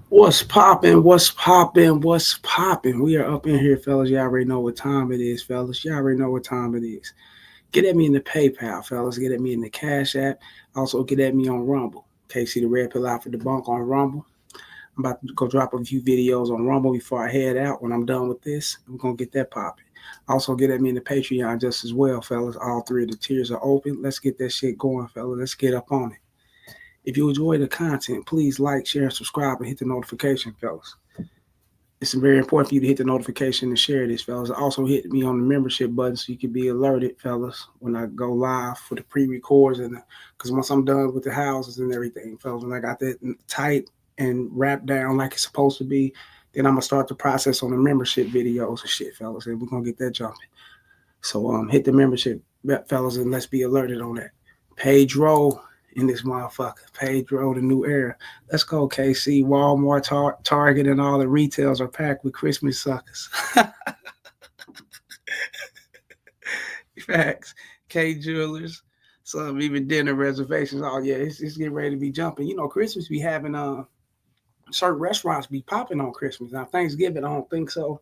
What's poppin'? What's poppin'? What's poppin'? We are up in here, fellas. You already know what time it is, fellas. You already know what time it is. Get at me in the PayPal, fellas. Get at me in the Cash App. Also, get at me on Rumble. Okay, see the red pill out for the bunk on Rumble. I'm about to go drop a few videos on Rumble before I head out. When I'm done with this, we're gonna get that popping. Also, get at me in the Patreon just as well, fellas. All three of the tiers are open. Let's get that shit going, fellas. Let's get up on it. If you enjoy the content, please like, share, and subscribe and hit the notification, fellas. It's very important for you to hit the notification and share this, fellas. Also, hit me on the membership button so you can be alerted, fellas, when I go live for the pre-records and because once I'm done with the houses and everything, fellas, when I got that tight and wrapped down like it's supposed to be, then I'm gonna start the process on the membership videos and shit, fellas, and we're gonna get that jumping. So hit the membership, fellas, and let's be alerted on that. Page roll in this motherfucker. Page roll, the new era. Let's go, KC. Walmart, Target, and all the retails are packed with Christmas suckers. Facts. K Jewelers. Some even dinner reservations. Oh yeah, it's getting ready to be jumping. You know, Christmas be having certain restaurants be popping on Christmas. Now Thanksgiving, I don't think so.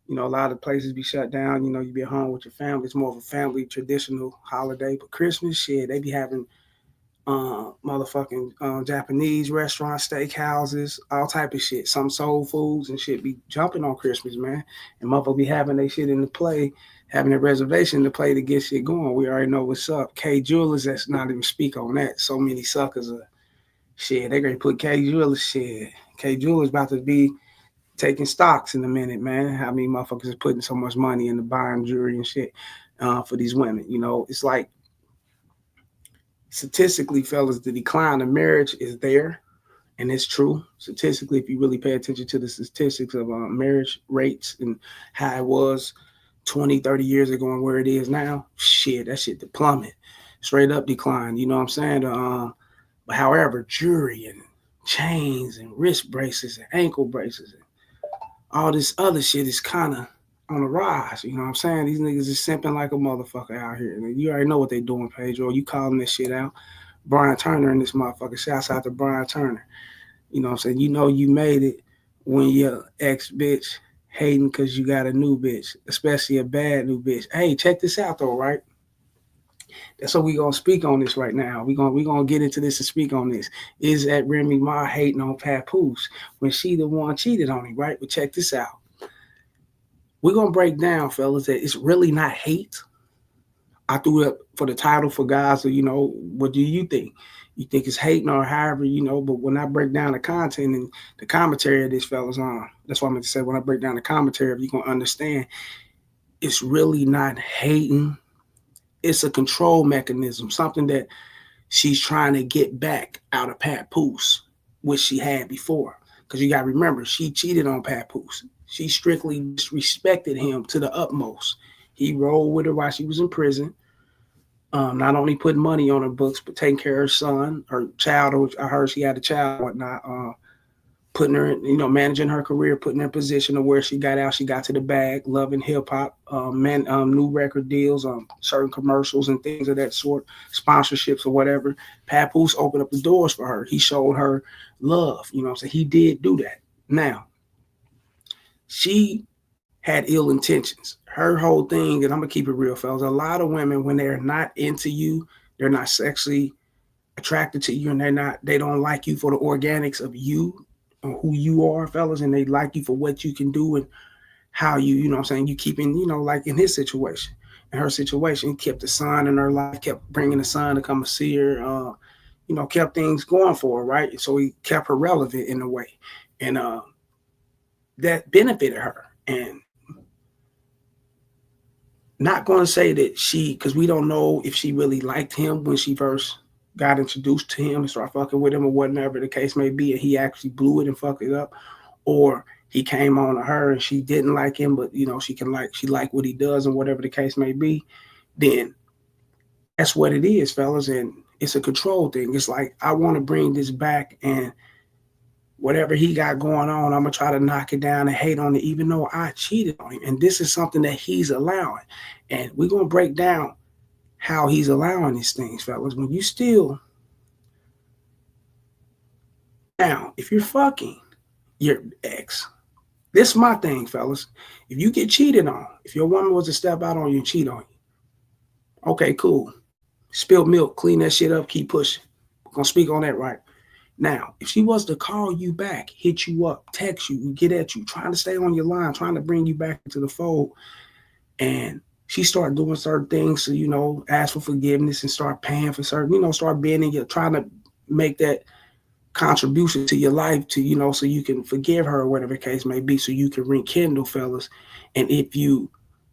You know, a lot of places be shut down. You know, you be at home with your family. It's more of a family traditional holiday. But Christmas, shit, they be having motherfucking Japanese restaurants, steakhouses, all type of shit. Some soul foods and shit be jumping on Christmas, man. And motherfuckers be having their shit in the play, having a reservation to play to get shit going. We already know what's up. K Jewelers, that's not even speak on that. So many suckers are shit. They gonna put K Jewelers shit. K Jewelers about to be taking stocks in a minute, man. How many motherfuckers is putting so much money into buying jewelry and shit for these women? You know, it's like statistically, fellas, the decline of marriage is there, and it's true. Statistically, if you really pay attention to the statistics of marriage rates and how it was 20, 30 years ago and where it is now, shit, that shit the plummet. Straight up decline, you know what I'm saying? But however, jewelry and chains and wrist braces and ankle braces and all this other shit is kind of on the rise. You know what I'm saying? These niggas is simping like a motherfucker out here. And you already know what they doing, Pedro. You calling this shit out. Brian Turner and this motherfucker. Shouts out to Brian Turner. You know what I'm saying? You know you made it when your ex bitch hating because you got a new bitch, especially a bad new bitch. Hey, check this out though, right? That's what we gonna speak on this right now. We gonna get into this and speak on this. Is that Remy Ma hating on Papoose when she the one cheated on him, right? But check this out. We're gonna break down, fellas, that it's really not hate. I threw it up for the title for guys, so you know, what do you think? You think it's hating or however, you know, but when I break down the content and the commentary of this fellas on, that's what I meant to say. When I break down the commentary, you're gonna understand it's really not hating. It's a control mechanism, something that she's trying to get back out of Papoose, which she had before. Because you got to remember, she cheated on Papoose. She strictly disrespected him to the utmost. He rolled with her while she was in prison, not only putting money on her books, but taking care of her son, her child. I heard she had a child and whatnot. Putting her, managing her career, putting her in position of where she got out. She got to the bag, loving hip hop, new record deals, certain commercials and things of that sort, sponsorships or whatever. Papoose opened up the doors for her. He showed her love. You know what I'm saying? He did do that. Now, she had ill intentions. Her whole thing, and I'm gonna keep it real, fellas. A lot of women, when they're not into you, they're not sexually attracted to you, and they don't like you for the organics of you who you are, fellas, and they like you for what you can do and how you know what I'm saying, you keeping, like in his situation. In her situation, he kept the son in her life, kept bringing the son to come and see her, kept things going for her, right? So he kept her relevant in a way. And that benefited her. And not going to say that because we don't know if she really liked him when she first got introduced to him and started fucking with him or whatever the case may be, and he actually blew it and fucked it up, or he came on to her and she didn't like him, but she liked what he does and whatever the case may be, then that's what it is, fellas, and it's a control thing. It's like, I want to bring this back, and whatever he got going on, I'm gonna try to knock it down and hate on it, even though I cheated on him. And this is something that he's allowing, and we're gonna break down how he's allowing these things, fellas. When you still now, if you're fucking your ex. This is my thing, fellas. If you get cheated on, if your woman was to step out on you and cheat on you, okay, cool. Spill milk, clean that shit up, keep pushing. We're gonna speak on that right now. If she was to call you back, hit you up, text you, get at you, trying to stay on your line, trying to bring you back into the fold, and she started doing certain things to, ask for forgiveness and start paying for certain, start bending you, trying to make that contribution to your life to, so you can forgive her or whatever the case may be, so you can rekindle, fellas. And if you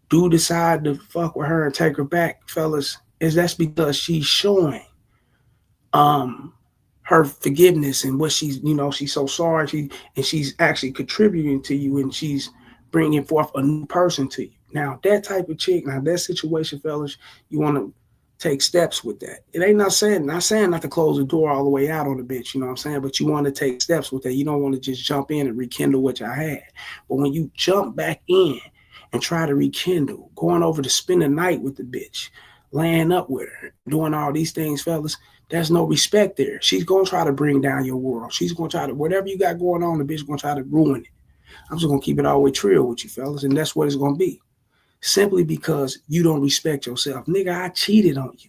do decide to fuck with her and take her back, fellas, is that's because she's showing um her forgiveness and what she's, she's so sorry, she's actually contributing to you, and she's bringing forth a new person to you. Now that type of chick, now that situation, fellas, you want to take steps with that. It ain't not saying not to close the door all the way out on the bitch, you know what I'm saying, but you want to take steps with that. You don't want to just jump in and rekindle what y'all had. But when you jump back in and try to rekindle, going over to spend the night with the bitch, laying up with her, doing all these things, fellas, there's no respect there. She's gonna try to bring down your world. She's gonna try to, whatever you got going on, the bitch gonna try to ruin it. I'm just gonna keep it all the way trill with you, fellas, and that's what it's gonna be. Simply because you don't respect yourself. Nigga, I cheated on you.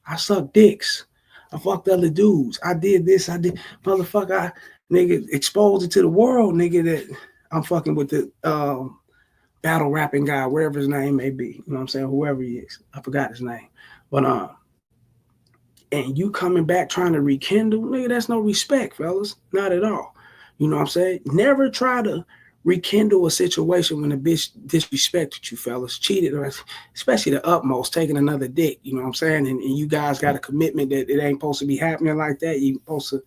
I sucked dicks. I fucked other dudes. I did this. I did, motherfucker. Nigga, exposed it to the world, nigga, that I'm fucking with the battle rapping guy, wherever his name may be. You know what I'm saying? Whoever he is. I forgot his name. But and you coming back trying to rekindle, nigga, that's no respect, fellas. Not at all. You know what I'm saying? Never try to rekindle a situation when a bitch disrespected you, fellas, cheated, or especially the utmost, taking another dick. You know what I'm saying? And you guys got a commitment that it ain't supposed to be happening like that. You supposed to,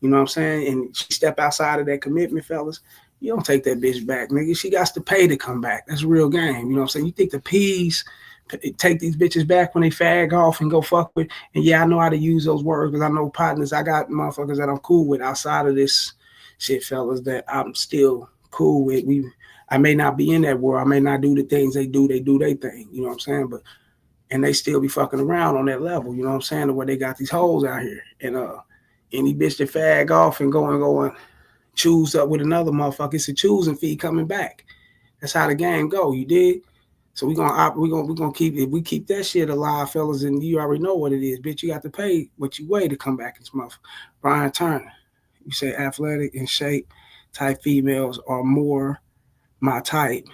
you know what I'm saying? And she step outside of that commitment, fellas. You don't take that bitch back, nigga. She got to pay to come back. That's a real game. You know what I'm saying? You think the P's take these bitches back when they fag off and go fuck with? And yeah, I know how to use those words because I know partners. I got motherfuckers that I'm cool with outside of this shit, fellas, that I'm still cool with. I may not be in that world. I may not do the things they do. They do their thing. You know what I'm saying? But and they still be fucking around on that level. You know what I'm saying? To where they got these hoes out here. And any bitch that fag off and go and choose up with another motherfucker, it's a choosing fee coming back. That's how the game go. You dig? So we're gonna keep, if we keep that shit alive, fellas, and you already know what it is, bitch. You got to pay what you weigh to come back in this motherfucker. Brian Turner. You say athletic and shape type females are more my type,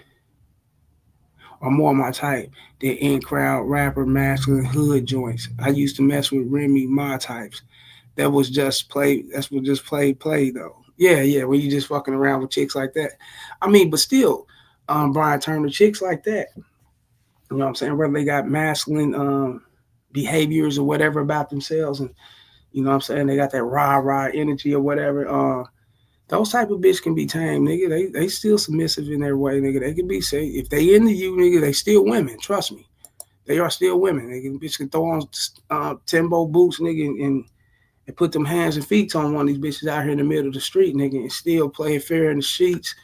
than in crowd rapper masculine hood joints. I used to mess with Remy my types. That was just play. That's what just play though. Yeah. When you just fucking around with chicks like that. I mean, but still, Brian Turner, chicks like that. You know what I'm saying? Whether they got masculine behaviors or whatever about themselves, and you know what I'm saying, they got that rah energy or whatever. Those type of bitch can be tamed, nigga. They still submissive in their way, nigga. They can be safe. If they into you, nigga, they still women. Trust me. They are still women. Bitch can throw on Timbo boots, nigga, and put them hands and feet on one of these bitches out here in the middle of the street, nigga, and still play fair in the sheets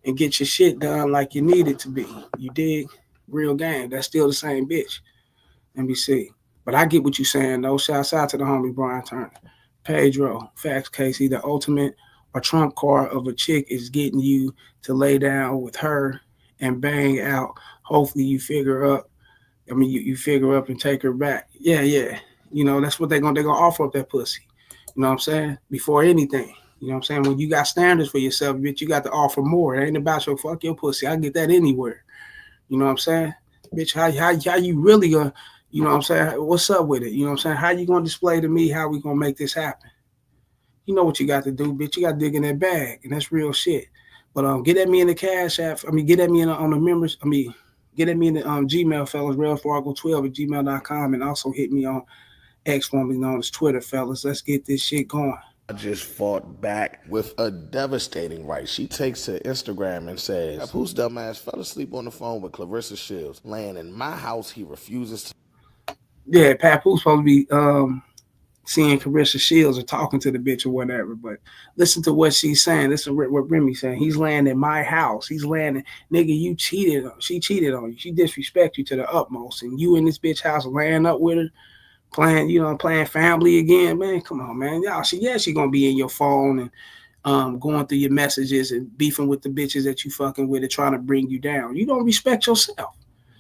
and get your shit done like you need it to be. You dig? Real game. That's still the same bitch. NBC. But I get what you saying, though. Shouts out to the homie Brian Turner. Pedro, facts, Casey, the ultimate or trump card of a chick is getting you to lay down with her and bang out. Hopefully you figure up. I mean, you figure up and take her back. Yeah. You know, that's what they're gonna offer up that pussy. You know what I'm saying? Before anything. You know what I'm saying? When you got standards for yourself, bitch, you got to offer more. It ain't about your fuck your pussy. I get that anywhere. You know what I'm saying? Bitch, how you really gonna, you know what I'm saying? What's up with it? You know what I'm saying? How you gonna display to me how we gonna make this happen? You know what you got to do, bitch. You got to dig in that bag, and that's real shit. But get at me in the Cash App. I mean, get at me on the members. I mean, get at me in the Gmail, fellas, realfargo12@gmail.com, and also hit me on X, formerly known as Twitter, fellas. Let's get this shit going. I just fought back with a devastating right. She takes to Instagram and says, "Whose dumbass fell asleep on the phone with Clarissa Shields, laying in my house. He refuses to." Yeah, Papoose supposed to be seeing Clarissa Shields or talking to the bitch or whatever. But listen to what she's saying. Listen to what Remy's saying. He's laying in my house. He's laying, nigga, you cheated. She cheated on you. She disrespect you to the utmost. And you in this bitch house laying up with her, playing family again, man. Come on, man. Y'all, she gonna be in your phone and going through your messages and beefing with the bitches that you fucking with and trying to bring you down. You don't respect yourself.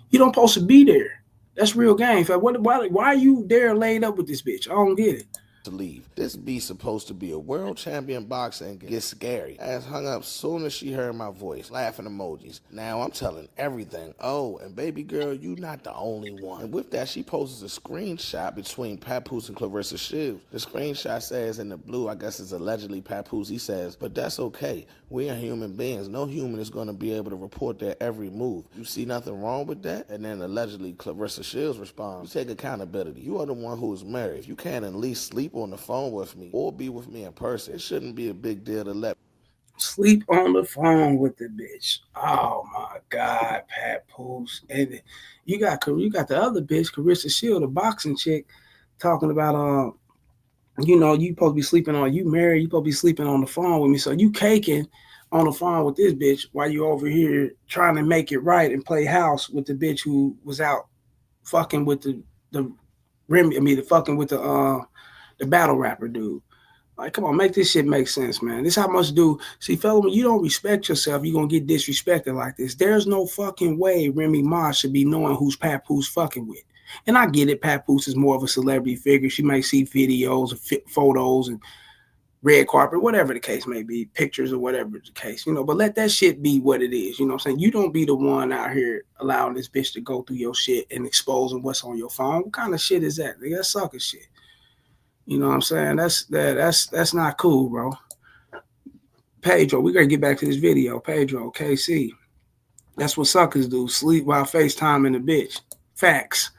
You don't supposed to be there. That's real game. Why are you there laid up with this bitch? I don't get it. To leave. This beast supposed to be a world champion boxer and get scary. Ass hung up soon as she heard my voice. Laughing emojis. Now I'm telling everything. Oh, and baby girl, you not the only one. And with that, she posts a screenshot between Papoose and Clarissa Shields. The screenshot says in the blue, I guess it's allegedly Papoose. He says, but that's okay. We are human beings. No human is going to be able to report their every move. You see nothing wrong with that? And then allegedly Clarissa Shields responds, you take accountability. You are the one who is married. If you can't at least sleep on the phone with me or be with me in person, it shouldn't be a big deal to let Sleep on the phone with the bitch. Oh my God, Papoose. And you got the other bitch, Carissa Shield, the boxing chick, talking about you supposed to be sleeping on you married, you supposed to be sleeping on the phone with me. So you caking on the phone with this bitch while you over here trying to make it right and play house with the bitch who was out fucking with the Remy, I mean the fucking with the battle rapper dude. Like, come on, make this shit make sense, man. This how much do see, fella, when you don't respect yourself, you're gonna get disrespected like this. There's no fucking way Remy Ma should be knowing who's Papoose fucking with. And I get it, Papoose is more of a celebrity figure. She might see videos, photos, and red carpet, whatever the case may be, pictures or whatever the case, but let that shit be what it is. You know what I'm saying? You don't be the one out here allowing this bitch to go through your shit and exposing what's on your phone. What kind of shit is that? Nigga, that's sucker shit. You know what I'm saying? That's not cool, bro. Pedro, we gotta get back to this video. Pedro, KC. That's what suckers do. Sleep while FaceTiming the bitch. Facts.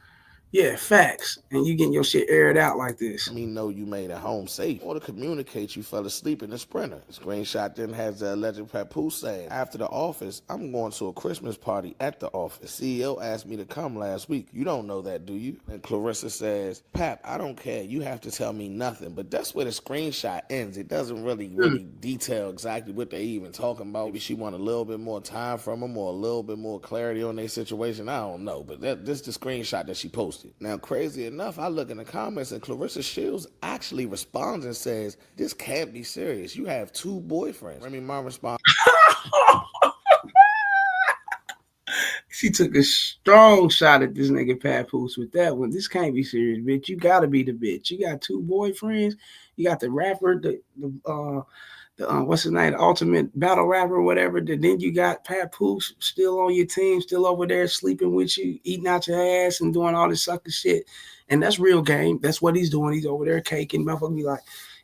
Yeah, facts. And you getting your shit aired out like this. me know you made it home safe or to communicate you fell asleep in the Sprinter. The screenshot then has the alleged Papoose saying, after the office, I'm going to a Christmas party at the office. CEO asked me to come last week. You don't know that, do you? And Clarissa says, Pap, I don't care. You have to tell me nothing. But that's where the screenshot ends. It doesn't really detail exactly what they even talking about. Maybe she want a little bit more time from them or a little bit more clarity on their situation. I don't know. But this is the screenshot that she posted. Now, crazy enough, I look in the comments and Clarissa Shields actually responds and says, this can't be serious. You have two boyfriends. Remy Ma responds. She took a strong shot at this nigga Papoose with that one. This can't be serious, bitch. You gotta be the bitch. You got two boyfriends. You got the rapper, the what's his name, the ultimate battle rapper or whatever. Then you got Papoose still on your team, still over there sleeping with you, eating out your ass and doing all this sucker shit. And that's real game. That's what he's doing. He's over there caking. Motherfucker be like,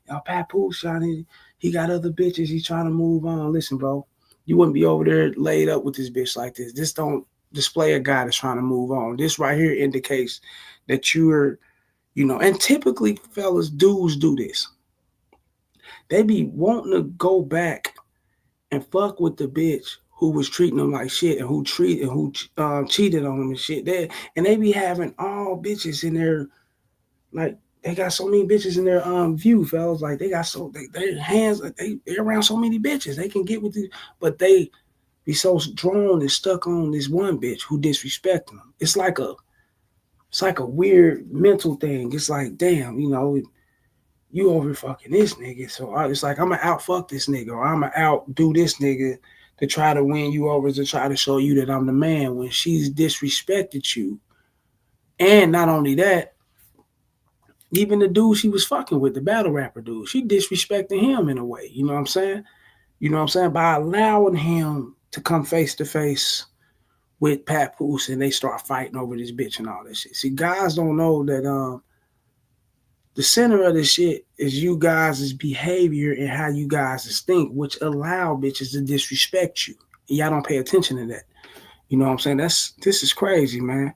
yo, Papoose, Johnny, he got other bitches. He's trying to move on. Listen, bro, you wouldn't be over there laid up with this bitch like this. This don't display a guy that's trying to move on. This right here indicates that you're, and typically fellas, dudes do this. They be wanting to go back and fuck with the bitch who was treating them like shit and who cheated on them and shit. They be having all bitches in their, like, they got so many bitches in their view, fellas. Like they got their hands, they around so many bitches. They can get with you, but they be so drawn and stuck on this one bitch who disrespecting them. It's like a weird mental thing. It's like, damn, you over fucking this nigga. So it's like, I'm going to out fuck this nigga or I'm going to outdo this nigga to try to win you over, to try to show you that I'm the man when she's disrespected you. And not only that, even the dude she was fucking with, the battle rapper dude, she disrespected him in a way. You know what I'm saying? By allowing him to come face to face with Papoose and they start fighting over this bitch and all that shit. See, guys don't know that the center of this shit is you guys' behavior and how you guys think, which allow bitches to disrespect you. And y'all don't pay attention to that. You know what I'm saying? This is crazy, man.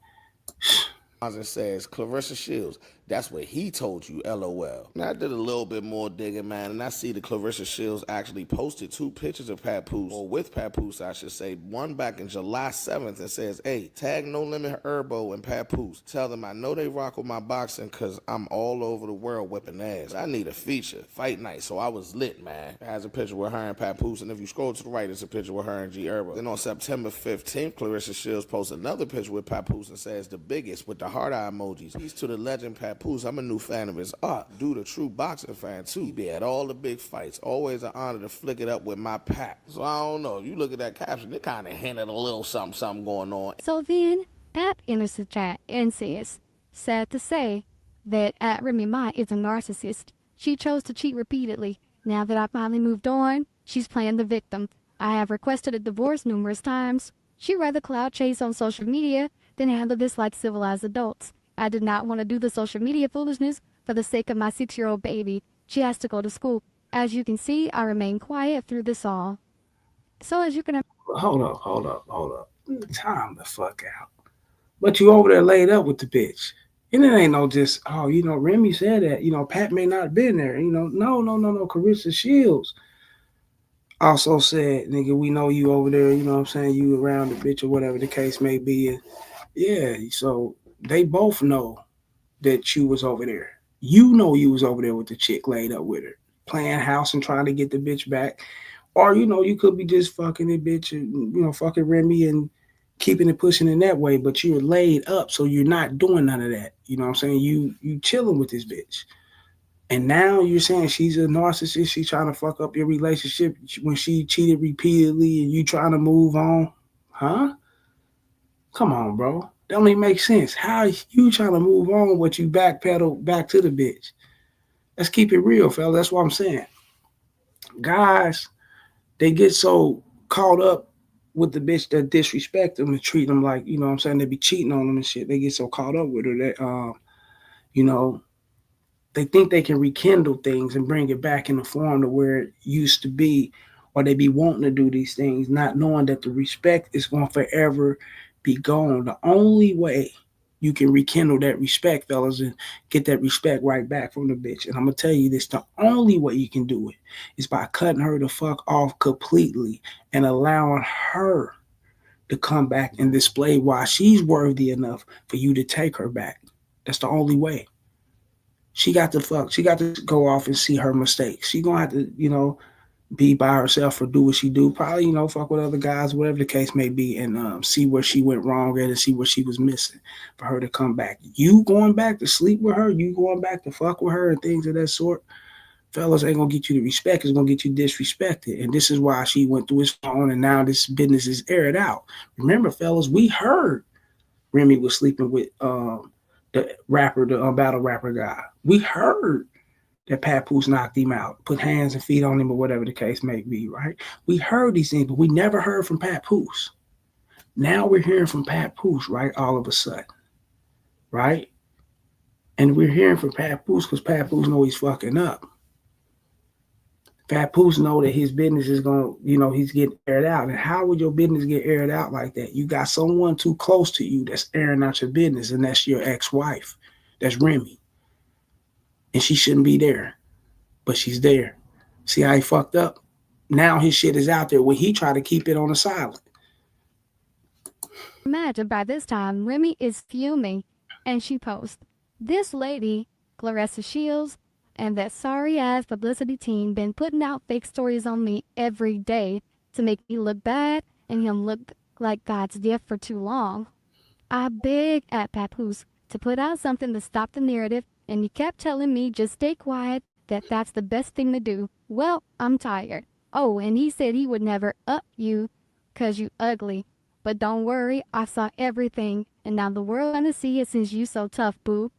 And says, Clarissa Shields, that's what he told you, LOL. Now, I did a little bit more digging, man, and I see that Clarissa Shields actually posted two pictures of Papoose, or with Papoose, I should say. One back in July 7th and says, hey, tag No Limit Herbo and Papoose. Tell them I know they rock with my boxing because I'm all over the world whipping ass. I need a feature. Fight night, so I was lit, man. It has a picture with her and Papoose, and if you scroll to the right, it's a picture with her and G Herbo. Then on September 15th, Clarissa Shields posts another picture with Papoose and says, the biggest with the heart eye emojis. Peace to the legend Papoose. Papoose, I'm a new fan of his art. Dude, a true boxing fan too. He be at all the big fights. Always an honor to flick it up with my pack. So I don't know. You look at that caption, it kind of hinted a little something going on. So then, Pap enters the chat and says, sad to say that Remy Ma is a narcissist. She chose to cheat repeatedly. Now that I finally moved on, she's playing the victim. I have requested a divorce numerous times. She'd rather cloud chase on social media than handle this like civilized adults. I did not want to do the social media foolishness for the sake of my 6-year-old baby. She has to go to school. As you can see, I remain quiet through this all. So as you can Hold up. Time the fuck out. But you over there laid up with the bitch. And it ain't no just, oh, Remy said that. Pat may not have been there. No. Carissa Shields also said, nigga, we know you over there, you know what I'm saying? You around the bitch or whatever the case may be. And yeah, so they both know that you was over there. You know you was over there with the chick laid up with her, playing house and trying to get the bitch back. Or, you could be just fucking the bitch and, fucking Remy and keeping it pushing in that way, but you're laid up, so you're not doing none of that. You know what I'm saying? You chilling with this bitch. And now you're saying she's a narcissist, she's trying to fuck up your relationship when she cheated repeatedly and you trying to move on. Huh? Come on, bro. That don't even make sense. How you trying to move on but you backpedal back to the bitch? Let's keep it real, fella. That's what I'm saying. Guys, they get so caught up with the bitch that disrespect them and treat them like, you know what I'm saying, they be cheating on them and shit. They get so caught up with her that, you know, they think they can rekindle things and bring it back in the form to where it used to be, or they be wanting to do these things, not knowing that the respect is going to forever be gone. The only way you can rekindle that respect, fellas, and get that respect right back from the bitch. And I'm gonna tell you this: the only way you can do it is by cutting her the fuck off completely and allowing her to come back and display why she's worthy enough for you to take her back. That's the only way. She got to fuck. She got to go off and see her mistakes. She gonna have to, be by herself or do what she do. Probably, fuck with other guys, whatever the case may be, and see where she went wrong at and see what she was missing for her to come back. You going back to sleep with her, you going back to fuck with her and things of that sort, fellas, ain't gonna get you the respect. It's gonna get you disrespected. And this is why she went through his phone and now this business is aired out. Remember, fellas, we heard Remy was sleeping with the rapper, the battle rapper guy. We heard that Papoose knocked him out, put hands and feet on him, or whatever the case may be, right? We heard these things, but we never heard from Papoose. Now we're hearing from Papoose, right? All of a sudden, right? And we're hearing from Papoose because Papoose know he's fucking up. Papoose know that his business is going to, he's getting aired out. And how would your business get aired out like that? You got someone too close to you that's airing out your business, and that's your ex-wife. That's Remy. And she shouldn't be there, but she's there. See how he fucked up? Now his shit is out there when he tried to keep it on the silent. imagine by this time, Remy is fuming and she posts, this lady, Clarissa Shields, and that sorry ass publicity team been putting out fake stories on me every day to make me look bad and him look like God's gift for too long. I begged at Papoose to put out something to stop the narrative, and he kept telling me just stay quiet, that that's the best thing to do. Well, I'm tired. Oh, and he said he would never up you 'cause you ugly. But don't worry, I saw everything, and now the world gonna see it since you so tough, boo.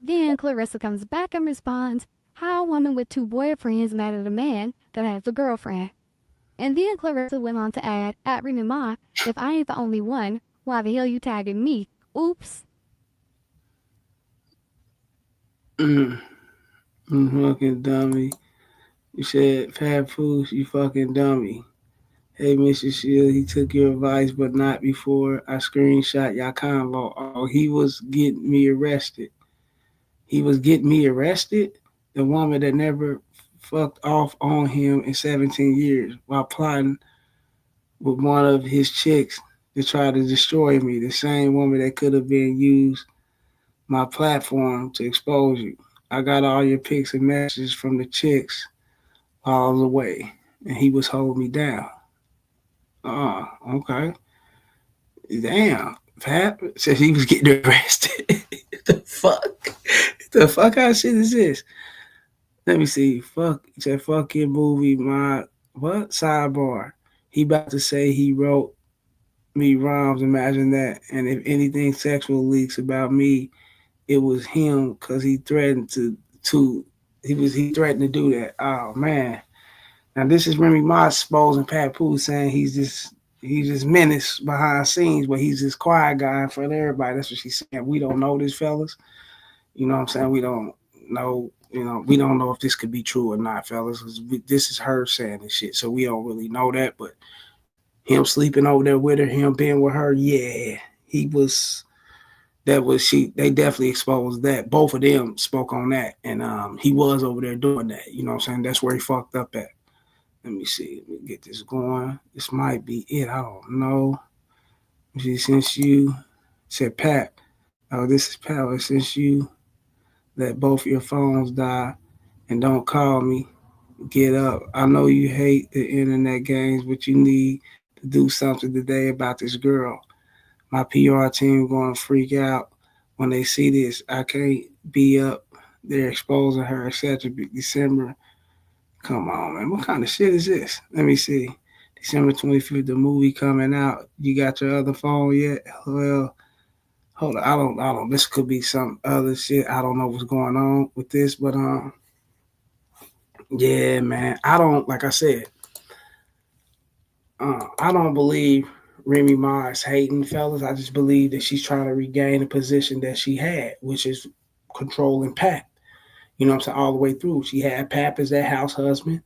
Then Clarissa comes back and responds, how a woman with 2 boyfriends mad at a man that has a girlfriend. And then Clarissa went on to add, at Remy Ma, if I ain't the only one, why the hell you tagging me? Oops. You fucking dummy. You said, Papoose, you fucking dummy. Hey, Mr. Shield, he took your advice, but not before I screenshot your convo. Oh, he was getting me arrested. He was getting me arrested? The woman that never fucked off on him in 17 years while plotting with one of his chicks to try to destroy me. The same woman that could have been used my platform to expose you. I got all your pics and messages from the chicks all the way, and he was holding me down. Okay. Damn. Pat said he was getting arrested. The fuck? The fuck kind of shit is this? Let me see. Fuck. He said, fucking movie, my, what? Sidebar. He about to say he wrote me rhymes. Imagine that. And if anything sexual leaks about me, it was him because he threatened to he threatened to do that. Oh man. Now this is Remy Ma exposing Pat Pooh saying he's just menace behind scenes, but he's this quiet guy in front of everybody. That's what she's saying. We don't know this, fellas. You know what I'm saying? We don't know. We don't know if this could be true or not, fellas. This is her saying this shit, so we don't really know that. But him sleeping over there with her, him being with her, yeah, he was. That was she. They definitely exposed that. Both of them spoke on that, and he was over there doing that. You know what I'm saying? That's where he fucked up at. Let me see. Let me get this going. This might be it. I don't know. Since you said Pat, oh, this is Pat. Since you let both your phones die and don't call me, get up. I know you hate the internet games, but you need to do something today about this girl. My PR team going to freak out when they see this. I can't be up there exposing her, etc. December. Come on, man. What kind of shit is this? Let me see. December 25th, the movie coming out. You got your other phone yet? Well, hold on. I don't. This could be some other shit. I don't know what's going on with this, but yeah, man. I don't. Like I said, I don't believe Remy Ma is hating, fellas. I just believe that she's trying to regain a position that she had, which is controlling Pat. You know what I'm saying? All the way through. She had Pap as that house husband.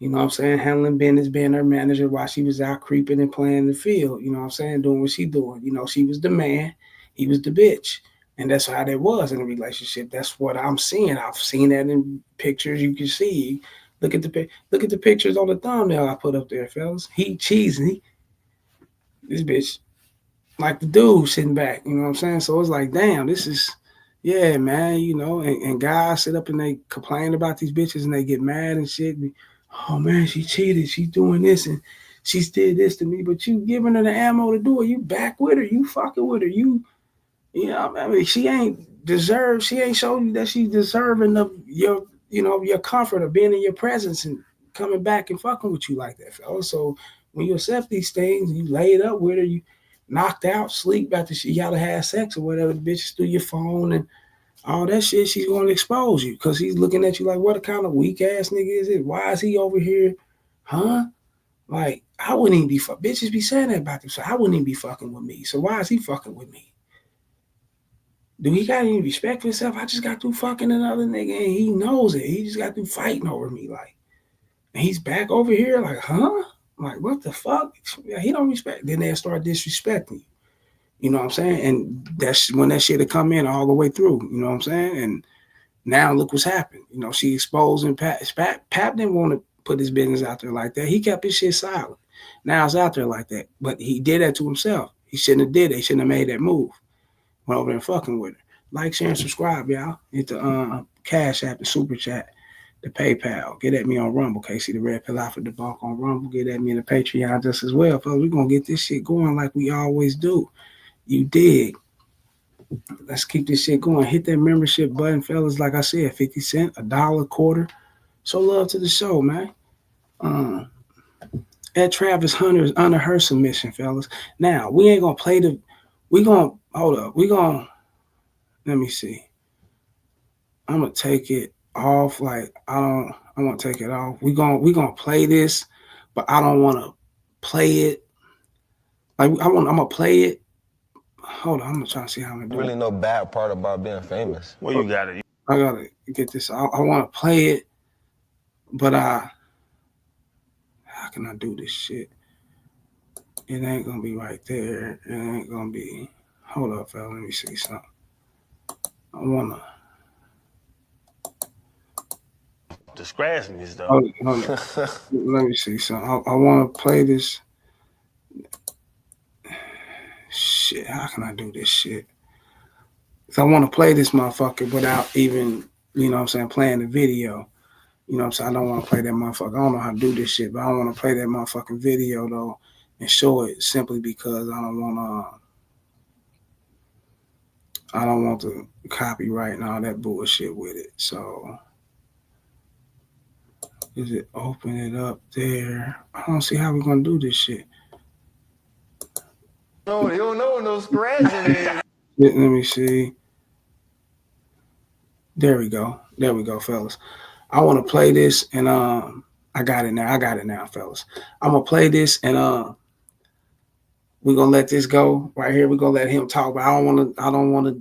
You know what I'm saying? Handling business, being her manager while she was out creeping and playing the field. You know what I'm saying? Doing what she doing. You know, she was the man. He was the bitch. And that's how that was in a relationship. That's what I'm seeing. I've seen that in pictures. You can see. Look at the pictures on the thumbnail I put up there, fellas. He cheesy. This bitch like the dude sitting back. You know what I'm saying? So it's like, damn, this is, yeah, man. And guys sit up and they complain about these bitches and they get mad and shit. Oh man, she cheated. She's doing this and she's did this to me. But you giving her the ammo to do it. You back with her. You fucking with her. I mean, she ain't deserved. She ain't showed you that she's deserving of your comfort of being in your presence and coming back and fucking with you like that, fella. So when you accept these things, you laid up with her, you knocked out, sleep after y'all had sex or whatever, the bitches through your phone and all that shit, she's going to expose you because he's looking at you like, what kind of weak ass nigga is it? Why is he over here? Huh? Like, I wouldn't even be bitches be saying that about themselves. I wouldn't even be fucking with me. So why is he fucking with me? Do he got any respect for himself? I just got through fucking another nigga and he knows it. He just got through fighting over me. Like, and he's back over here, like, huh? Like, what the fuck? Yeah, he don't respect. Then they'll start disrespecting you. You know what I'm saying? And that's when that shit will come in all the way through. You know what I'm saying? And now look what's happened. She exposing Pat. Pat didn't want to put his business out there like that. He kept his shit silent. Now it's out there like that. But he did that to himself. He shouldn't have did it. He shouldn't have made that move. Went over there and fucking with her. Like, share, and subscribe, y'all. Hit the Cash App, the Super Chat, the PayPal. Get at me on Rumble. Casey the Red Pill Alpha Debunk on Rumble. Get at me in the Patreon just as well. Folks, we're going to get this shit going like we always do. You dig? Let's keep this shit going. Hit that membership button, fellas. Like I said, 50 cents, $1, quarter. Show love to the show, man. At Travis Hunter is under her submission, fellas. Now, we ain't going to play the... Hold up. Let me see. I'm going to take it off. Like, I'm going to take it off. We gonna play this, but I don't want to play it. Like, I'm going to play it. Hold on, I'm trying to see how I'm gonna do really no bad part about being famous. Well, you got it. I gotta get this. I want to play it, but how can I do this shit? It ain't gonna be right there. It ain't gonna be. Hold up, fella. Let me see something. I wanna. The scratchiness, though. Hold Let me see something. I want to play this. Shit, how can I do this shit? So I want to play this motherfucker without even, you know what I'm saying, playing the video. You know what I'm saying? I don't want to play that motherfucker. I don't know how to do this shit, but I want to play that motherfucking video, though, and show it simply because I don't want I don't want the copyright and all that bullshit with it. So is it open it up there? I don't see how we're gonna do this shit. No, you don't know what no scratching is. Let me see. There we go. There we go, fellas. I want to play this and I got it now. I got it now, fellas. I'm gonna play this and we're gonna let this go right here. We're gonna let him talk, but I don't wanna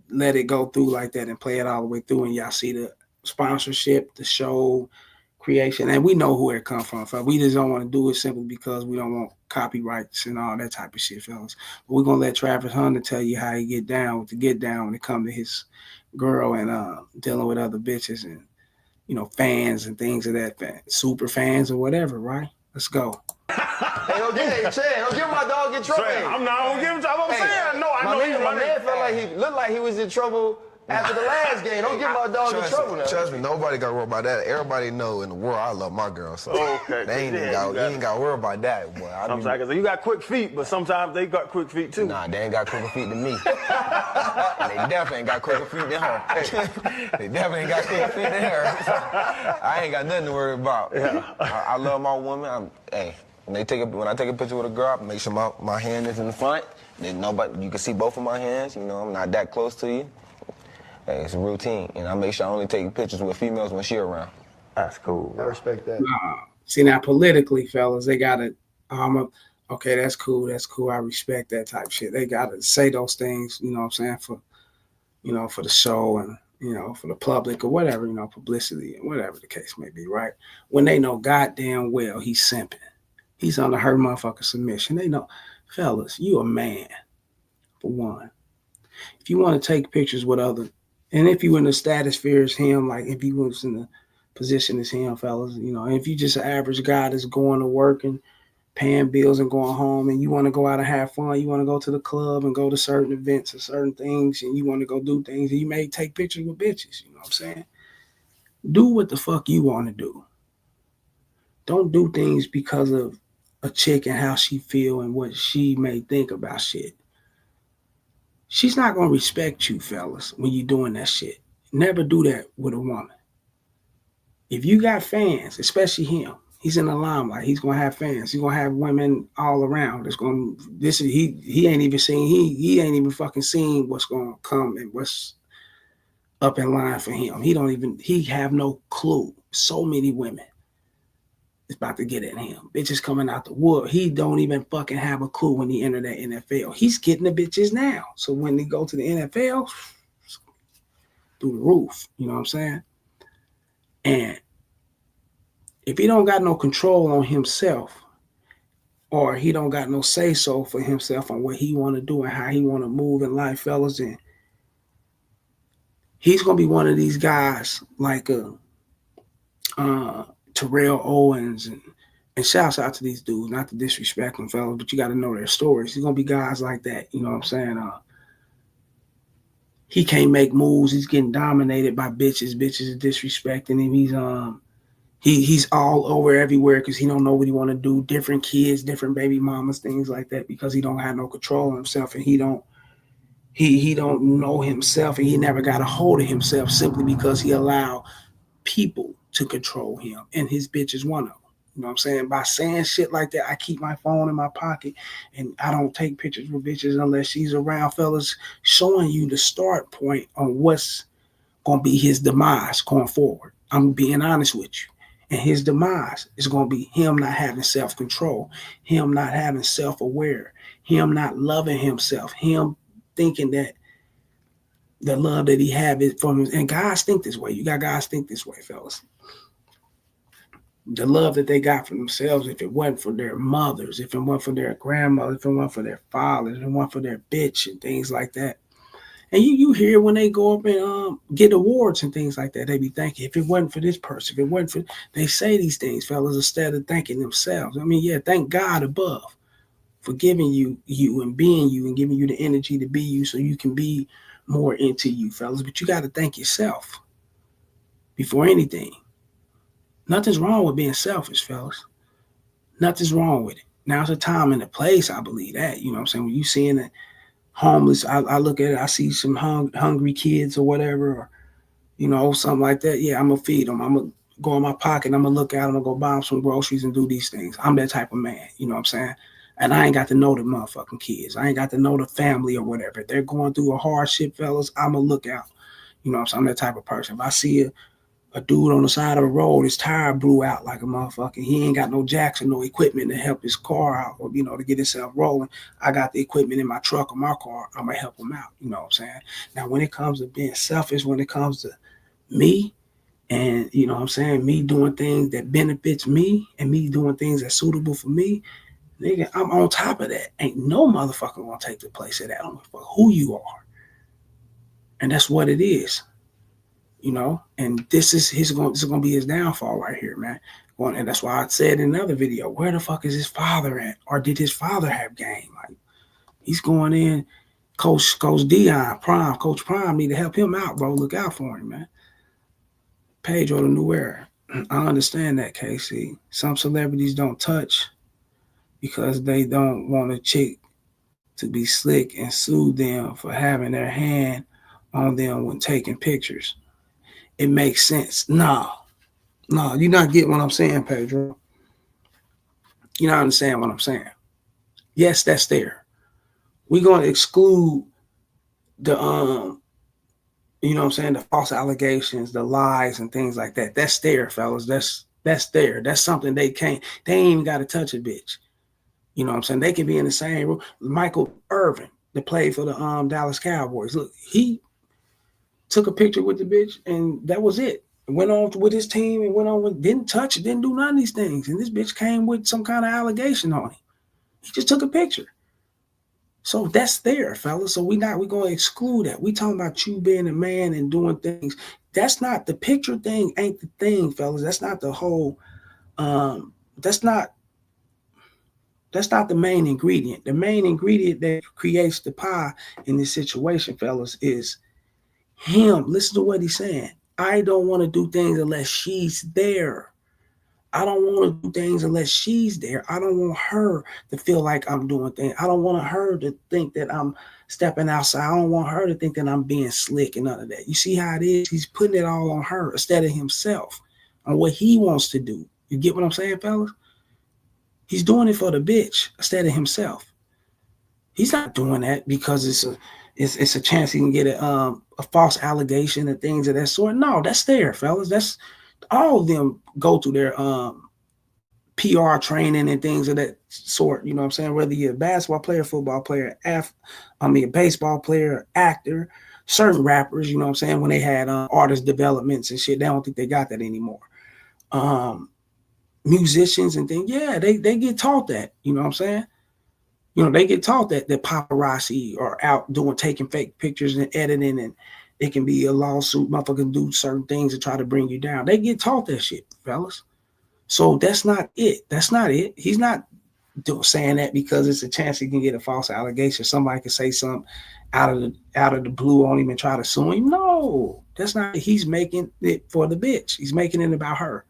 let it go through like that and play it all the way through. And y'all see the sponsorship, the show creation, and we know where it comes from. We just don't want to do it simply because we don't want copyrights and all that type of shit, fellas. But we're gonna let Travis Hunter tell you how he get down with the get down when it comes to his girl and dealing with other bitches and fans and things of that, super fans or whatever, right? Let's go. Hey, don't give my dog in trouble. I'm not gonna give him trouble. I'm saying, no, I know my man felt like he looked like he was in trouble after the last game. Don't give my dog in trouble now. Trust me, nobody got to worry about that. Everybody know in the world I love my girl, so Okay. they ain't you ain't got to worry about that, boy. I'm sorry, because you got quick feet, but sometimes they got quick feet too. Nah, they ain't got quicker feet than me. And they definitely ain't got quicker feet than her. They definitely ain't got quicker feet than her. I ain't got nothing to worry about. Yeah. I love my woman. When I take a picture with a girl, I make sure my hand is in the front. Then you can see both of my hands. I'm not that close to you. Hey, it's a routine, and I make sure I only take pictures with females when she around. That's cool. I respect that. See, now politically, fellas, they gotta. Okay, that's cool. That's cool. I respect that type of shit. They gotta say those things. You know what I'm saying, for the show and for the public or whatever. Publicity and whatever the case may be. Right? When they know goddamn well he's simping, he's under her motherfucking submission. They know, fellas, you a man for one. If you want to take pictures with other. And if you in the stratosphere as him, like if you was in the position as him, fellas, if you just an average guy that's going to work and paying bills and going home and you want to go out and have fun, you want to go to the club and go to certain events or certain things and you want to go do things and you may take pictures with bitches, you know what I'm saying? Do what the fuck you want to do. Don't do things because of a chick and how she feel and what she may think about shit. She's not going to respect you, fellas, when you're doing that shit. Never do that with a woman. If you got fans, especially him, he's in the limelight. He's going to have fans. He's going to have women all around. He ain't even seen, he ain't even fucking seen what's going to come and what's up in line for him. He have no clue. So many women is about to get at him. Bitches coming out the wood. He don't even fucking have a clue when he enter that NFL. He's getting the bitches now. So when they go to the NFL, through the roof. You know what I'm saying? And if he don't got no control on himself, or he don't got no say-so for himself on what he want to do and how he want to move in life, fellas, then he's going to be one of these guys like Terrell Owens and shouts out to these dudes, not to disrespect them, fellas, but you got to know their stories. He's going to be guys like that, you know what I'm saying? He can't make moves. He's getting dominated by bitches. Bitches are disrespecting him. He's all over everywhere because he don't know what he want to do. Different kids, different baby mamas, things like that, because he don't have no control of himself and he don't know himself and he never got a hold of himself simply because he allowed people to control him, and his bitch is one of them. You know what I'm saying? By saying shit like that, I keep my phone in my pocket and I don't take pictures with bitches unless she's around, fellas, showing you the start point on what's going to be his demise going forward. I'm being honest with you. And his demise is going to be him not having self-control, him not having self-aware, him not loving himself, him thinking that the love that he have is from him. And guys think this way. You got guys think this way, fellas. The love that they got for themselves, if it wasn't for their mothers, if it wasn't for their grandmothers, if it wasn't for their fathers, if it wasn't for their bitch and things like that. And you hear when they go up and get awards and things like that, they be thinking, if it wasn't for this person, if it wasn't for, they say these things, fellas, instead of thanking themselves. I mean, yeah, thank God above for giving you and being you and giving you the energy to be you so you can be more into you, fellas. But you got to thank yourself before anything. Nothing's wrong with being selfish, fellas. Nothing's wrong with it. Now's the time and the place, I believe that. You know what I'm saying? When you seeing homeless. I look at it, I see some hungry kids or whatever, or something like that. Yeah, I'm gonna feed them. I'm gonna go in my pocket. I'm gonna look at them and go buy them some groceries and do these things. I'm that type of man. You know what I'm saying? And I ain't got to know the motherfucking kids. I ain't got to know the family or whatever. If they're going through a hardship, fellas, I'm gonna look out. You know what I'm saying? I'm that type of person. If I see a dude on the side of the road, his tire blew out like a motherfucker. He ain't got no jacks or no equipment to help his car out or, to get himself rolling. I got the equipment in my truck or my car. I'm going to help him out. You know what I'm saying? Now, when it comes to being selfish, when it comes to me and, me doing things that benefits me and me doing things that's suitable for me, nigga, I'm on top of that. Ain't no motherfucker going to take the place of that. I don't give a fuck who you are. And that's what it is. And this is going to be his downfall right here, man. And that's why I said in another video, where the fuck is his father at? Or did his father have game? Like, he's going in, Coach Dion, Coach Prime need to help him out, bro. Look out for him, man. Pedro, the new era. I understand that, KC. Some celebrities don't touch because they don't want a chick to be slick and sue them for having their hand on them when taking pictures. It makes sense. No, you're not getting what I'm saying, Pedro. You're not understanding what I'm saying. Yes, that's there. We're going to exclude the, the false allegations, the lies and things like that. That's there, fellas. That's there. That's something they ain't even got to touch a bitch. You know what I'm saying? They can be in the same room. Michael Irvin, that played for the Dallas Cowboys. Look, he took a picture with the bitch, and that was it. Went on with his team and didn't touch it, didn't do none of these things. And this bitch came with some kind of allegation on him. He just took a picture. So that's there, fellas. So we're going to exclude that. We talking about you being a man and doing things. That's not the picture thing, ain't the thing, fellas. That's not the whole, that's not the main ingredient. The main ingredient that creates the pie in this situation, fellas, is him. Listen to what he's saying. I don't want to do things unless she's there. I don't want to do things unless she's there. I don't want her to feel like I'm doing things. I don't want her to think that I'm stepping outside. I don't want her to think that I'm being slick and none of that. You see how it is? He's putting it all on her instead of himself, on what he wants to do. You get what I'm saying, fellas? He's doing it for the bitch instead of himself. He's not doing that because it's a chance he can get a false allegation and things of that sort. No, that's there, fellas. That's all of them go through their PR training and things of that sort. You know what I'm saying? Whether you're a basketball player, football player, a baseball player, actor, certain rappers, you know what I'm saying? When they had artist developments and shit, they don't think they got that anymore. Musicians and things, yeah, they get taught that. You know what I'm saying? They get taught that paparazzi are out taking fake pictures and editing, and it can be a lawsuit. Motherfucker can do certain things to try to bring you down. They get taught that shit, fellas. So that's not it. That's not it. He's not saying that because it's a chance he can get a false allegation. Somebody can say something out of the blue on him and try to sue him. No, that's not it. He's making it for the bitch. He's making it about her.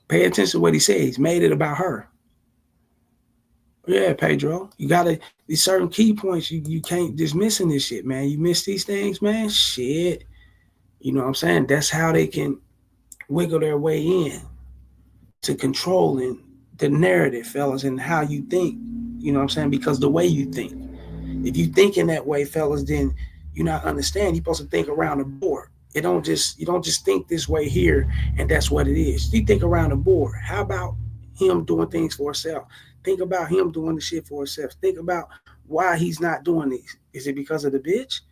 Pay attention to what he said. He's made it about her. Yeah, Pedro, you gotta these certain key points. You can't dismiss in this shit, man. You miss these things, man. Shit, you know what I'm saying? That's how they can wiggle their way in to controlling the narrative, fellas, and how you think. You know what I'm saying? Because the way you think, if you think in that way, fellas, then you're not understanding. You're supposed to think around the board. You don't just think this way here, and that's what it is. You think around the board. How about him doing things for himself? Think about him doing the shit for himself. Think about why he's not doing these. Is it because of the bitch?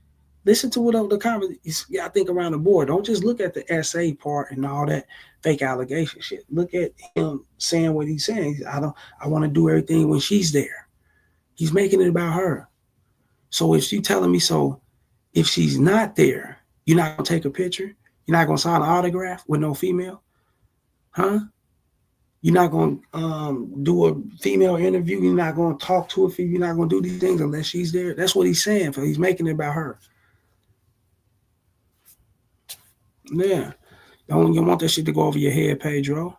Listen to what the conversation. You gotta think around the board. Don't just look at the essay part and all that fake allegation shit. Look at him saying what he's saying. I want to do everything when she's there. He's making it about her. So if you telling me so, if she's not there, you're not gonna take a picture. You're not gonna sign an autograph with no female, huh? You're not going to do a female interview. You're not going to talk to a female. You're not going to do these things unless she's there. That's what he's saying. He's making it about her. Yeah. You want that shit to go over your head, Pedro.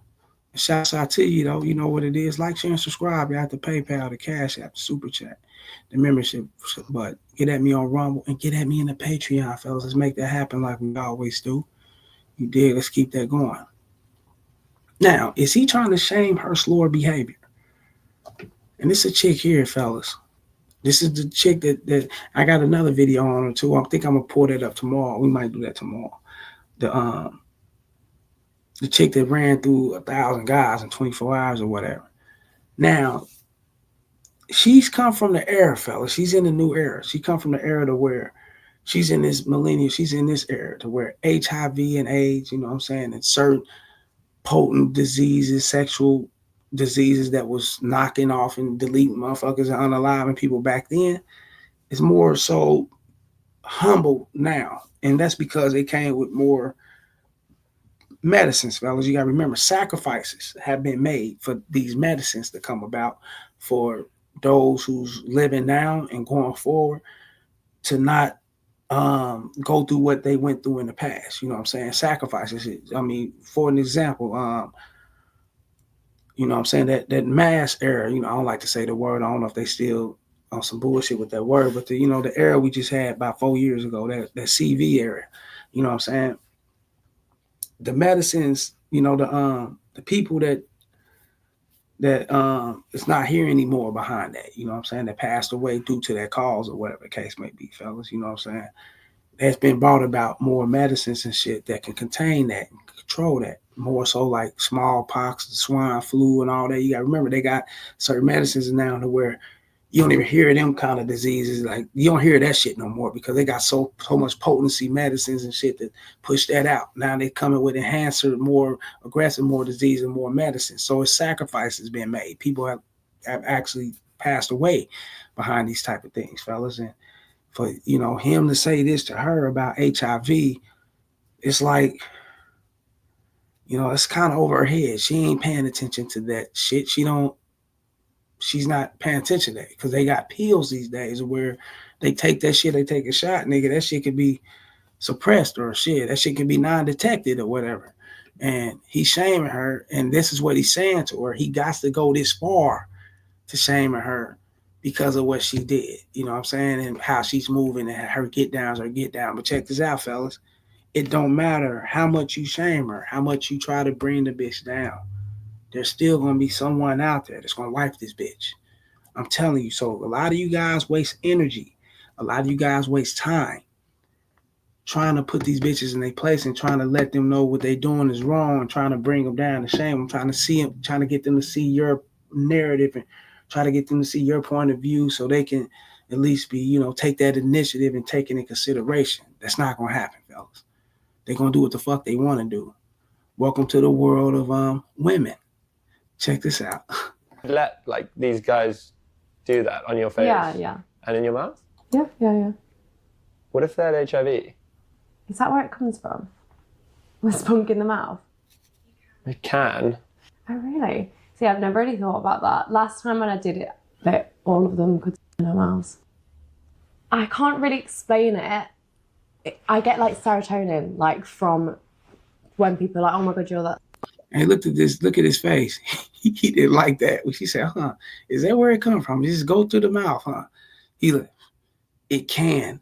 Shouts out to you though. You know what it is. Like, share, and subscribe. You have to PayPal, the Cash App, the Super Chat, the membership. But get at me on Rumble and get at me in the Patreon, fellas. Let's make that happen like we always do. You did. Let's keep that going. Now, is he trying to shame her slur behavior? And this is a chick here, fellas. This is the chick that I got another video on her too. I think I'm gonna pull that up tomorrow. We might do that tomorrow. The chick that ran through 1,000 guys in 24 hours or whatever. Now, she's come from the era, fellas. She's in the new era. She come from the era to where she's in this millennium. She's in this era to where HIV and AIDS, you know what I'm saying, and certain potent diseases, sexual diseases that was knocking off and deleting motherfuckers and unaliving people back then is more so humble now. And that's because it came with more medicines, fellas. You got to remember, sacrifices have been made for these medicines to come about for those who's living now and going forward to not go through what they went through in the past. You know what I'm saying? Sacrifices. I mean, for an example, you know what I'm saying, that mass era, you know, I don't like to say the word. I don't know if they still on some bullshit with that word, but the era we just had about 4 years ago, that CV era, you know what I'm saying? The medicines, you know, the people that it's not here anymore behind that, you know what I'm saying, that passed away due to that cause or whatever the case may be, fellas, you know what I'm saying? There's been brought about more medicines and shit that can contain that and control that. More so like smallpox, the swine flu, and all that. You got to remember, they got certain medicines now to where you don't even hear them kind of diseases. Like, you don't hear that shit no more because they got so much potency medicines and shit that push that out. Now they coming with enhancer, more aggressive, more disease, and more medicine. So a sacrifice has been made. People have actually passed away behind these type of things, fellas. And for, you know, him to say this to her about HIV, it's like, you know, it's kind of over her head. She ain't paying attention to that shit. She's not paying attention to that because they got pills these days where they take that shit, they take a shot, nigga. That shit could be suppressed or shit. That shit can be non-detected or whatever. And he's shaming her, and this is what he's saying to her. He got to go this far to shaming her because of what she did. You know what I'm saying? And how she's moving and her get downs or get down. But check this out, fellas. It don't matter how much you shame her, how much you try to bring the bitch down. There's still going to be someone out there that's going to wipe this bitch. I'm telling you. So a lot of you guys waste energy. A lot of you guys waste time trying to put these bitches in their place and trying to let them know what they're doing is wrong and trying to bring them down to shame. I'm trying to get them to see your narrative and try to get them to see your point of view so they can at least be, you know, take that initiative and take it in consideration. That's not going to happen, fellas. They're going to do what the fuck they want to do. Welcome to the world of women. Check this out. Let like these guys do that on your face? Yeah. And in your mouth? Yeah. What if they had HIV? Is that where it comes from? With spunk in the mouth? It can. Oh, really? See, I've never really thought about that. Last time when I did it, all of them could in their mouths. I can't really explain it. I get like serotonin, like from when people are like, oh my God, you're that. Hey, look at his face. He didn't like that. When she said, is that where it come from? Just go through the mouth, huh? He like, it can.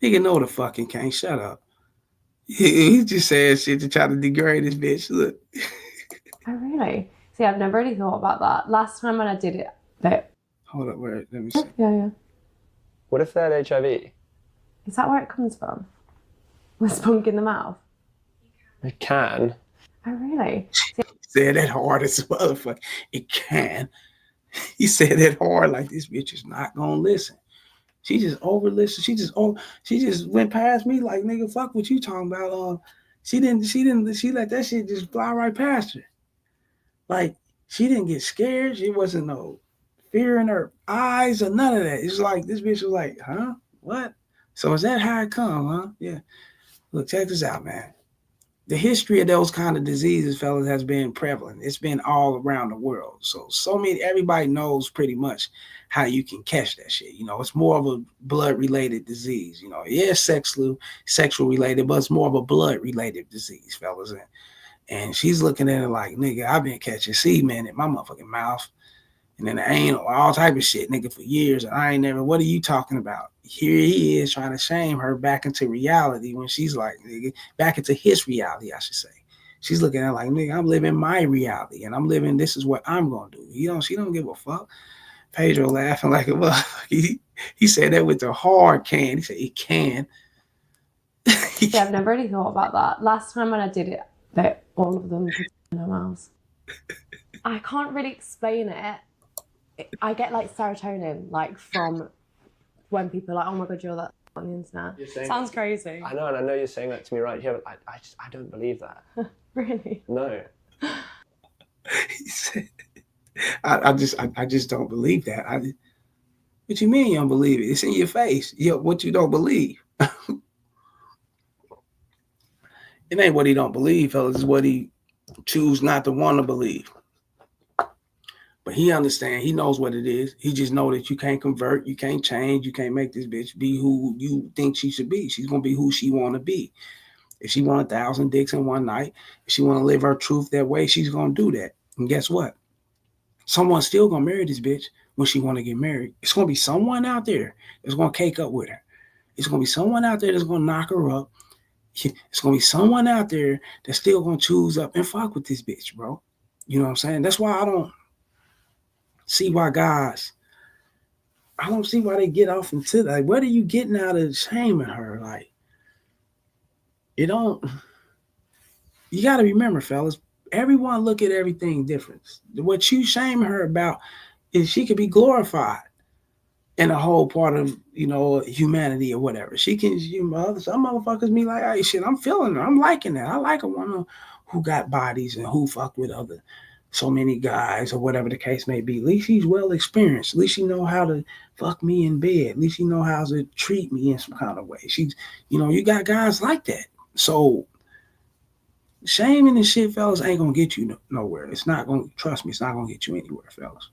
Nigga, no the fucking can't. Shut up. He just said shit to try to degrade this bitch. Look. Oh, really? See, I've never really thought about that. Last time when I did it, Hold up, wait, let me see. Yeah. What if they had HIV? Is that where it comes from? With spunk in the mouth? It can. Oh, really? He said that hard as a motherfucker. It can. He said that hard like this bitch is not gonna listen. She just over listened. She just went past me like, nigga, fuck what you talking about. She let that shit just fly right past her. Like, she didn't get scared. She wasn't no fear in her eyes or none of that. It's like this bitch was like, huh? What? So is that how it come, huh? Yeah. Look, check this out, man. The history of those kind of diseases, fellas, has been prevalent. It's been all around the world. Everybody knows pretty much how you can catch that shit. You know, it's more of a blood-related disease. You know, yeah, sexual related, but it's more of a blood-related disease, fellas. And she's looking at it like, nigga, I've been catching semen in my motherfucking mouth. And then the anal, all type of shit, nigga, for years. And I ain't never, what are you talking about? Here he is trying to shame her back into reality when she's like, nigga, back into his reality, I should say. She's looking at it like, nigga, I'm living my reality and I'm living, this is what I'm going to do. She don't give a fuck. Pedro laughing like a motherfucker. He said that with the hard can. He said he can. Yeah, I've never really thought about that. Last time when I did it, that all of them put in their mouths. I can't really explain it. I get like serotonin, like from when people are like, oh my god, you're that on the internet. Sounds crazy. I know, and I know you're saying that to me right here, but I don't believe that. Really? No. He said, I just don't believe that. What you mean you don't believe it? It's in your face. What you don't believe. It ain't what he don't believe, fellas. It's what he choose not to want to believe. But he understands. He knows what it is. He just know that you can't convert. You can't change. You can't make this bitch be who you think she should be. She's going to be who she want to be. If she want 1,000 dicks in one night, if she want to live her truth that way, she's going to do that. And guess what? Someone's still going to marry this bitch when she want to get married. It's going to be someone out there that's going to cake up with her. It's going to be someone out there that's going to knock her up. It's going to be someone out there that's still going to choose up and fuck with this bitch, bro. You know what I'm saying? That's why I don't see why guys, I don't see why they get off into that. Like, what are you getting out of shaming her? Like, you got to remember, fellas, everyone look at everything different. What you shaming her about is she could be glorified in a whole part of, humanity or whatever. She can, some motherfuckers be like, hey, shit, I'm feeling her. I'm liking that. I like a woman who got bodies and who fuck with so many guys or whatever the case may be. At least she's well experienced. At least she know how to fuck me in bed. At least she know how to treat me in some kind of way. She's, you got guys like that. So shaming and shit, fellas, ain't gonna get you nowhere. It's not gonna, trust me, it's not gonna get you anywhere, fellas.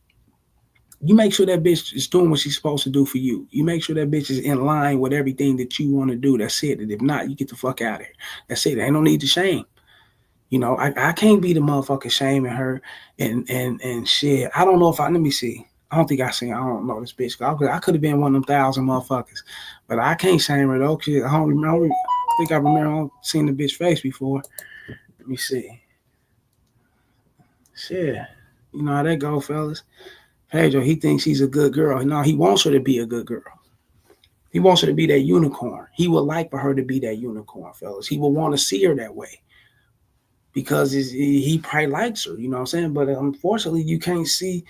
You make sure that bitch is doing what she's supposed to do for you. You make sure that bitch is in line with everything that you want to do. That's it. And if not, you get the fuck out of here. That's it. Ain't no need to shame. I can't be the motherfucker shaming her and shit. I don't know if let me see. I don't know this bitch. I could have been one of them 1,000 motherfuckers. But I can't shame her though. Cause I don't remember. I think I remember I've seen the bitch face before. Let me see. Shit. You know how that go, fellas. Pedro, he thinks he's a good girl. No, he wants her to be a good girl. He wants her to be that unicorn. He would like for her to be that unicorn, fellas. He would want to see her that way because he probably likes her, you know what I'm saying? But unfortunately, you can't see.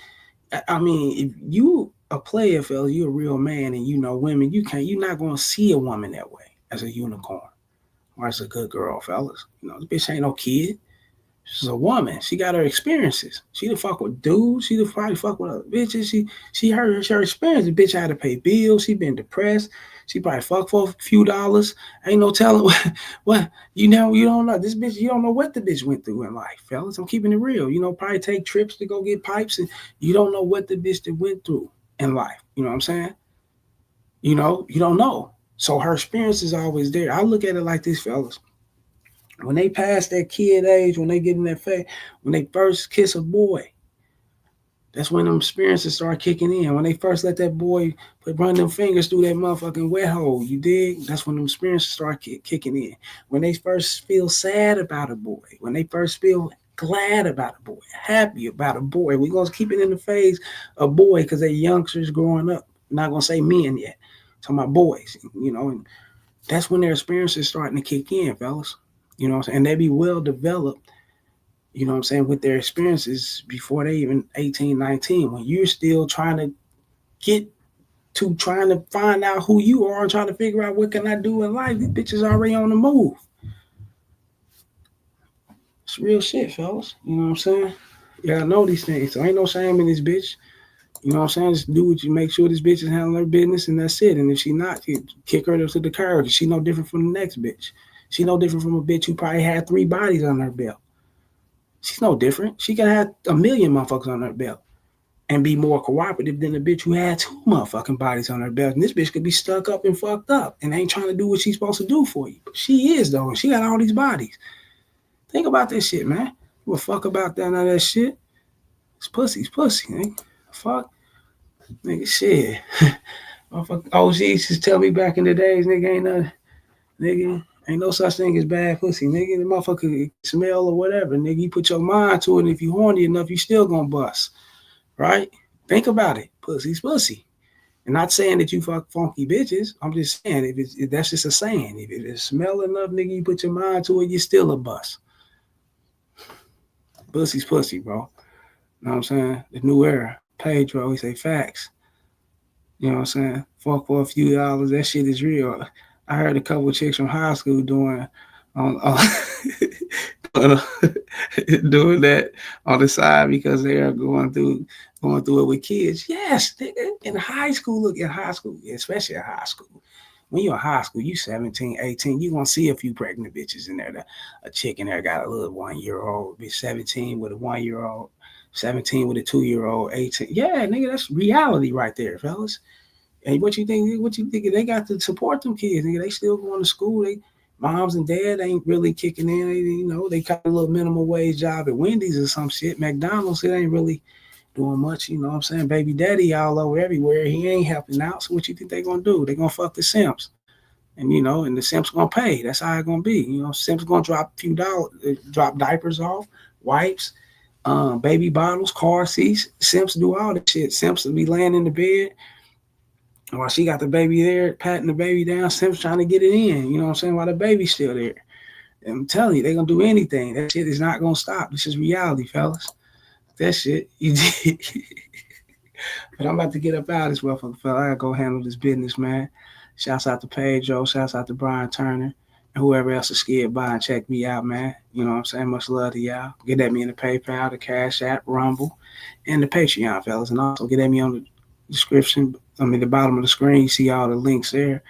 I mean, if you a player, fellas, you're a real man and women, you're not going to see a woman that way as a unicorn or as a good girl, fellas. This bitch ain't no kid. She's a woman. She got her experiences. She done fuck with dudes. She done probably fuck with other bitches. She her experience. The bitch had to pay bills. She been depressed. She probably fucked for a few dollars. Ain't no telling what you don't know. This bitch, you don't know what the bitch went through in life, fellas. I'm keeping it real. Probably take trips to go get pipes, and you don't know what the bitch that went through in life. You know what I'm saying? You don't know. So her experience is always there. I look at it like this, fellas. When they pass that kid age, when they get in that phase, when they first kiss a boy, that's when them experiences start kicking in. When they first let that boy run them fingers through that motherfucking wet hole, you dig? That's when them experiences start kicking in. When they first feel sad about a boy, when they first feel glad about a boy, happy about a boy, we're going to keep it in the phase of boy because they're youngsters growing up. I'm not going to say men yet. I'm talking about boys, and that's when their experiences starting to kick in, fellas. You know what I'm saying? And they be well developed, you know what I'm saying, with their experiences before they even 18, 19. When you're still trying to find out who you are and trying to figure out what can I do in life, these bitches already on the move. It's real shit, fellas. You know what I'm saying? You gotta know these things. So ain't no shame in this bitch. You know what I'm saying? Just do what you make sure this bitch is handling her business and that's it. And if she not, you kick her to the curb because she no different from the next bitch. She no different from a bitch who probably had 3 bodies on her belt. She's no different. She can have 1 million motherfuckers on her belt and be more cooperative than a bitch who had 2 motherfucking bodies on her belt. And this bitch could be stuck up and fucked up and ain't trying to do what she's supposed to do for you. But she is, though. And she got all these bodies. Think about this shit, man. You a fuck about none of that shit. It's pussy, nigga. Fuck, nigga, shit. Motherfucker, OGs just tell me back in the days, nigga, ain't no such thing as bad pussy, nigga. The motherfucker smell or whatever, nigga. You put your mind to it, and if you horny enough, you still gonna bust, right? Think about it. Pussy's pussy. And not saying that you fuck funky bitches. I'm just saying if that's just a saying. If it smell enough, nigga, you put your mind to it, you still a bust. Pussy's pussy, bro. You know what I'm saying? The new era. Pedro, he say facts. You know what I'm saying? Fuck for a few dollars. That shit is real. I heard a couple of chicks from high school doing doing that on the side because they are going through it with kids. Yes, nigga. In high school, especially in high school. When you're in high school, you 17, 18, you're going to see a few pregnant bitches in there. A chick in there got a little 1-year-old, be 17 with a 1-year-old, 17 with a 2-year-old, 18. Yeah, nigga, that's reality right there, fellas. And what you think? They got to support them kids, nigga. They still going to school. They moms and dad ain't really kicking in. They got a little minimum wage job at Wendy's or some shit. McDonald's, it ain't really doing much, you know what I'm saying? Baby daddy all over everywhere. He ain't helping out. So what you think they gonna do? They gonna fuck the simps. And and the simps gonna pay. That's how it gonna be. Simps gonna drop a few dollars, drop diapers off, wipes, baby bottles, car seats. Simps do all that shit. Simps will be laying in the bed while she got the baby there, patting the baby down. Simps trying to get it in, you know what I'm saying, while the baby's still there. And I'm telling you, they're gonna do anything. That shit is not gonna stop. This is reality, fellas. That shit, you did. But I'm about to get up out of this motherfucker, fella. I gotta go handle this business, man. Shouts out to Pedro, shouts out to Brian Turner, and whoever else is scared by and check me out, man. You know what I'm saying? Much love to y'all. Get at me in the PayPal, the Cash App, Rumble, and the Patreon, fellas. And also get at me on the description. The bottom of the screen, you see all the links there.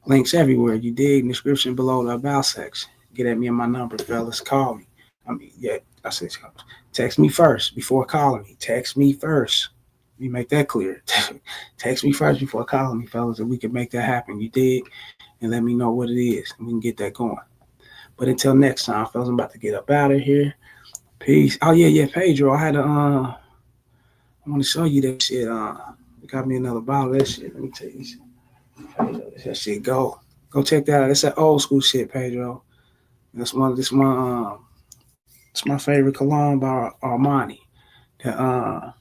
Links everywhere. You dig? In the description below the about section. Get at me on my number, fellas. Call me. I said text me first before calling me. Text me first. Let me make that clear. Text me first before calling me, fellas, and we can make that happen. You dig? And let me know what it is, and we can get that going. But until next time, fellas, I'm about to get up out of here. Peace. Oh yeah, Pedro. I had to I want to show you that shit. Got me another bottle of that shit. Let me tell you. Pedro, that shit go check that out. It's that old school shit, Pedro. It's my favorite cologne by Armani. The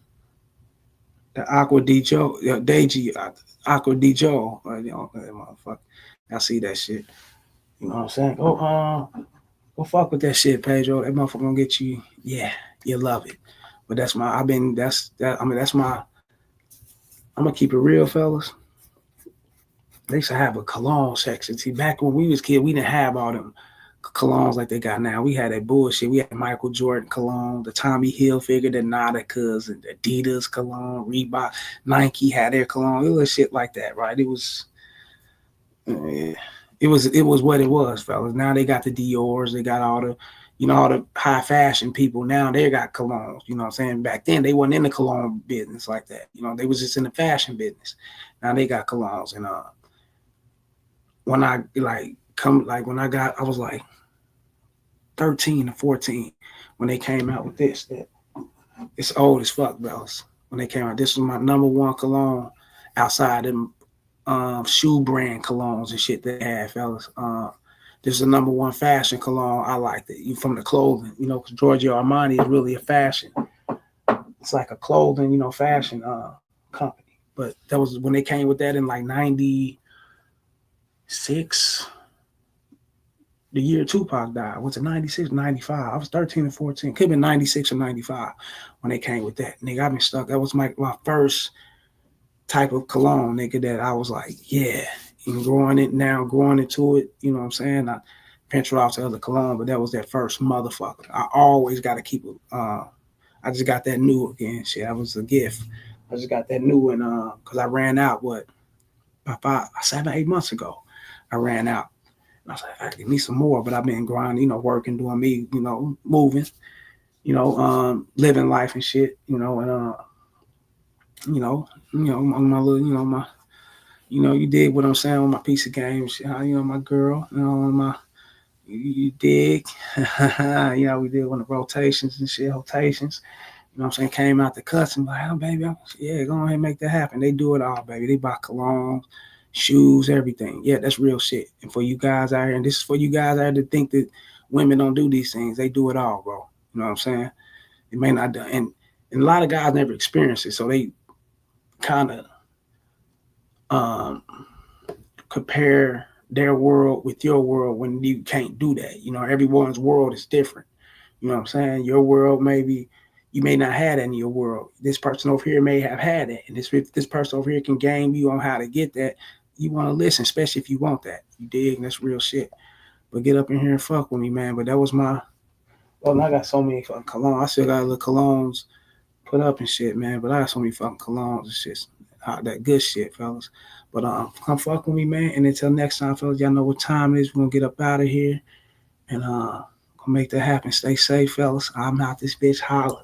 Aqua Di Joe, Deji, Aqua Di Joe. Motherfucker. I see that shit. You know what I'm saying? Go fuck with that shit, Pedro. That motherfucker gonna get you. Yeah, you love it. But that's my. I'm gonna keep it real, fellas. They used to have a cologne section. See, back when we was kids, we didn't have all them colognes like they got now. We had that bullshit. We had Michael Jordan cologne, the Tommy Hilfiger, the Nauticas, and Adidas cologne, Reebok, Nike had their cologne. It was shit like that, right? It was what it was, fellas. Now they got the Dior's, they got all the, all the high fashion people. Now they got colognes. You know what I'm saying? Back then they wasn't in the cologne business like that. They was just in the fashion business. Now they got colognes. And when I I was like 13 or 14 when they came out with this. It's old as fuck, fellas. When they came out, this was my number one cologne outside them shoe brand colognes and shit they had, fellas. This is the number one fashion cologne. I liked it. You from the clothing, because Giorgio Armani is really a fashion. It's like a clothing, fashion company. But that was when they came with that in like 96. The year Tupac died. Was it 96, 95? I was 13 or 14. Could have been 96 or 95 when they came with that. Nigga, I've been stuck. That was my first type of cologne, nigga, that I was like, yeah. And growing into it, you know what I'm saying? I ventured off to other cologne, but that was that first motherfucker. I always got to keep it. I just got that new again. Shit, that was a gift. I just got that new one because I ran out, about 7, 8 months ago. I ran out. I was like, I need some more, but I've been grinding, working, doing me, moving, living life and shit, and on my little, you did what I'm saying on my piece of game, shit, my girl, my, You dig? You know, we did one of the rotations and shit, rotations. You know what I'm saying? Came out the custom, like, oh, baby, yeah, go ahead and make that happen. They do it all, baby. They buy cologne, shoes, everything. Yeah, that's real shit. And for you guys out here, and this is for you guys out here to think that women don't do these things. They do it all, bro. You know what I'm saying? It may not do, and a lot of guys never experience it, so they kind of compare their world with your world when you can't do that. You know, everyone's world is different. You know what I'm saying? Your world maybe you may not have that in your world. This person over here may have had it, and this person over here can game you on how to get that. You want to listen, especially if you want that. You dig? That's real shit. But get up in here and fuck with me, man. But that was my. Well, I got so many fucking cologne. I still got little colognes put up and shit, man. But I got so many fucking colognes and shit. That good shit, fellas. But come fuck with me, man. And until next time, fellas, y'all know what time it is. We're gonna get up out of here and gonna make that happen. Stay safe, fellas. I'm out this bitch holler.